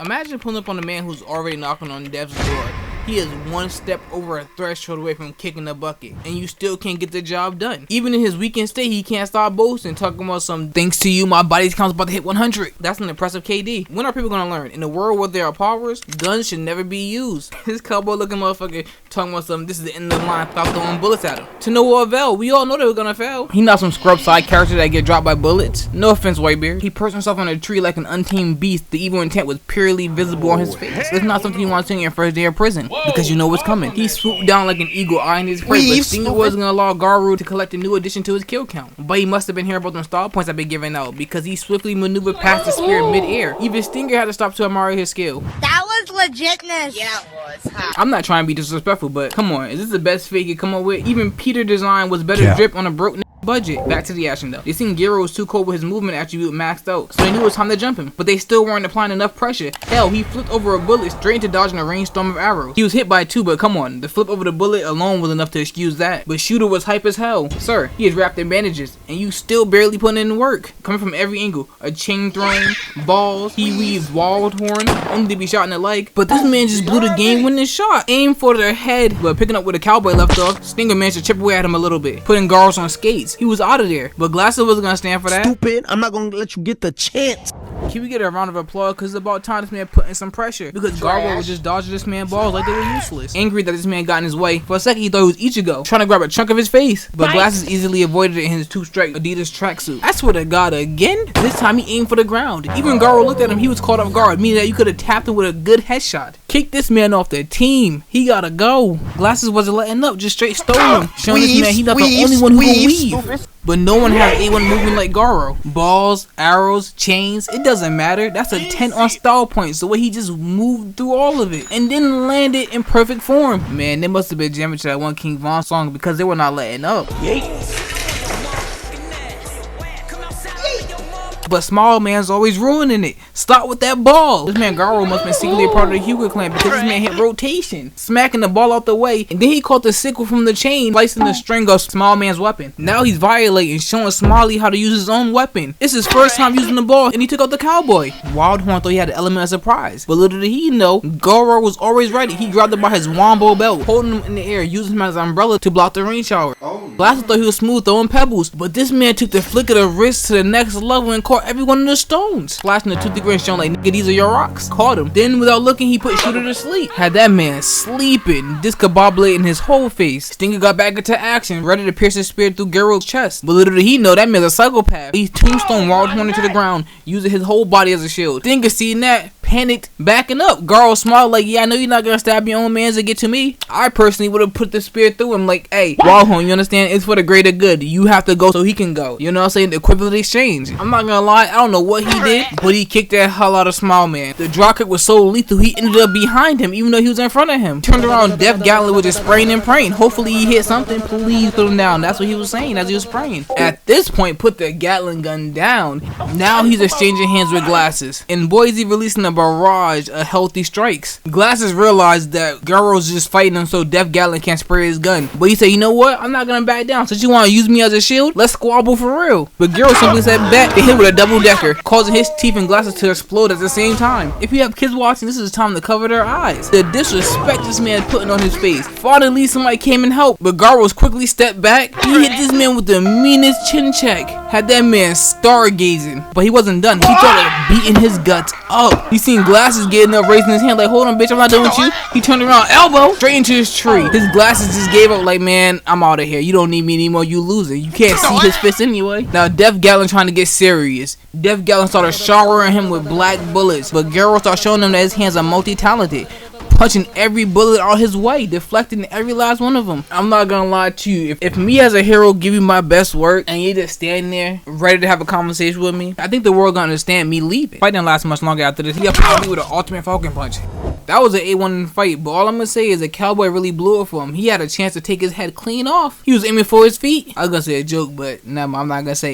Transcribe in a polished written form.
Imagine pulling up on a man who's already knocking on death's door. He is one step over a threshold away from kicking the bucket, and you still can't get the job done. Even in his weekend state, he can't stop boasting, talking about some, thanks to you, my body's count's about to hit 100. That's an impressive KD. When are people gonna learn? In a world where there are powers, guns should never be used. This cowboy looking motherfucker talking about something, this is the end of the line, stop throwing bullets at him. To no avail, we all know they were gonna fail. He not some scrub side character that get dropped by bullets. No offense, Whitebeard. He perched himself on a tree like an untamed beast. The evil intent was purely visible on his face. It's not something you want to see in your first day of prison, because you know what's coming. He swooped down like an eagle, eyeing his prey, but Stinger wasn't gonna allow Garuo to collect a new addition to his kill count. But he must have been hearing about them stall points I've been giving out, because he swiftly maneuvered past the spear mid-air. Even Stinger had to stop to admire his skill. That was legitness. Yeah, it was. I'm not trying to be disrespectful, but come on, is this the best fake you come up with? Even Peter design was better drip on a broke budget. Back to the action though. They seen Garuo was too cold with his movement attribute maxed out, so they knew it was time to jump him, but they still weren't applying enough pressure. Hell, he flipped over a bullet straight into dodging a rainstorm of arrows. He was hit by two, but come on, the flip over the bullet alone was enough to excuse that. But Shooter was hype as hell. Sir, he is wrapped in bandages, and you still barely putting in work. Coming from every angle, a chain throwing, balls, he weaves wild horn, only to be shot in the leg. But this man just blew the game-winning shot. Aim for their head, but picking up where the cowboy left off, Stinger managed to chip away at him a little bit, putting Garuo on skates. He was out of there. But Glasses wasn't gonna stand for that. Stupid, I'm not gonna let you get the chance. Can we get a round of applause? Because it's about time this man put in some pressure. Because Garuo was just dodging this man's balls like they were useless. Angry that this man got in his way. For a second he thought it was Ichigo, trying to grab a chunk of his face. But Glasses easily avoided it in his two-strike Adidas tracksuit. I swear to God, again? This time he aimed for the ground. Even Garuo looked at him, he was caught off guard, meaning that you could have tapped him with a good headshot. Kick this man off the team. He gotta go. Glasses wasn't letting up, just straight stole him. Showing this man he's not the only one who can weave. But no one has A1 movement like Garuo. Balls, arrows, chains, it doesn't matter. That's a 10 on style points. The way he just moved through all of it and then landed in perfect form. Man, they must have been jamming to that one King Von song because they were not letting up. But small man's always ruining it. Stop with that ball. This man Garuo must have been secretly a part of the Hyuga clan because this man hit rotation, smacking the ball out the way, and then he caught the sickle from the chain, slicing the string of small man's weapon. Now he's violating, showing Smiley how to use his own weapon. It's his first time using the ball, and he took out the cowboy. Wildhorn thought he had an element of surprise, but little did he know, Garuo was always ready. He grabbed him by his wombo belt, holding him in the air, using him as an umbrella to block the rain shower. Glasses thought he was smooth throwing pebbles, but this man took the flick of the wrist to the next level and caught every one of the stones. Flashing the toothy grin, showing like, nigga, these are your rocks. Caught him. Then without looking, he put Shooter to sleep. Had that man sleeping, discombobulating his whole face. Stinger got back into action, ready to pierce his spear through Garuo's chest. But little did he know that man's a psychopath. He tombstone Wildhorn into the ground, using his whole body as a shield. Stinger seeing that, panicked, backing up. Garuo smiled like, yeah, I know you're not gonna stab your own mans to get to me. I personally would have put the spear through him like, hey, Wildhorn, you understand? It's for the greater good. You have to go so he can go. You know what I'm saying? The equivalent exchange. I'm not gonna lie, I don't know what he did, but he kicked that hell out of Small Man. The drop kick was so lethal, he ended up behind him, even though he was in front of him. Turned around, Death Gallant was just spraying and praying. Hopefully he hit something. Please put him down. That's what he was saying as he was spraying. At this point, put the Gatling gun down. Now he's exchanging hands with Glasses. And Boise releasing a barrage of healthy strikes. Glasses realized that Garuo's just fighting him so Death Gallant can't spray his gun. But he said, you know what? I'm not gonna back down. Since you want to use me as a shield, let's squabble for real. But Garuo simply said bet. They hit with a double decker, causing his teeth and Glasses to explode at the same time. If you have kids watching, this is time to cover their eyes. The disrespect this man putting on his face. Finally, somebody came and helped, but Garuo's quickly stepped back. He hit this man with the meanest chin check. Had that man stargazing, but he wasn't done. He started beating his guts up. He seen Glasses getting up, raising his hand like, hold on, bitch, I'm not done with you. He turned around, elbow, straight into his tree. His Glasses just gave up like, man, I'm out of here. You don't need me anymore. You losing. You can't see his fist anyway. Now, Death Gallant trying to get serious. Death Gallant started showering him with black bullets, but Garuo started showing him that his hands are multi-talented, punching every bullet out his way, deflecting every last one of them. I'm not gonna lie to you, if me as a hero give you my best work and you just standing there ready to have a conversation with me, I think the world gonna understand me leaving. Fight didn't last much longer after this. He got me with an ultimate Falcon Punch. That was an A1 fight, but all I'm gonna say is the cowboy really blew it for him. He had a chance to take his head clean off. He was aiming for his feet. I was gonna say a joke, but no, I'm not gonna say it.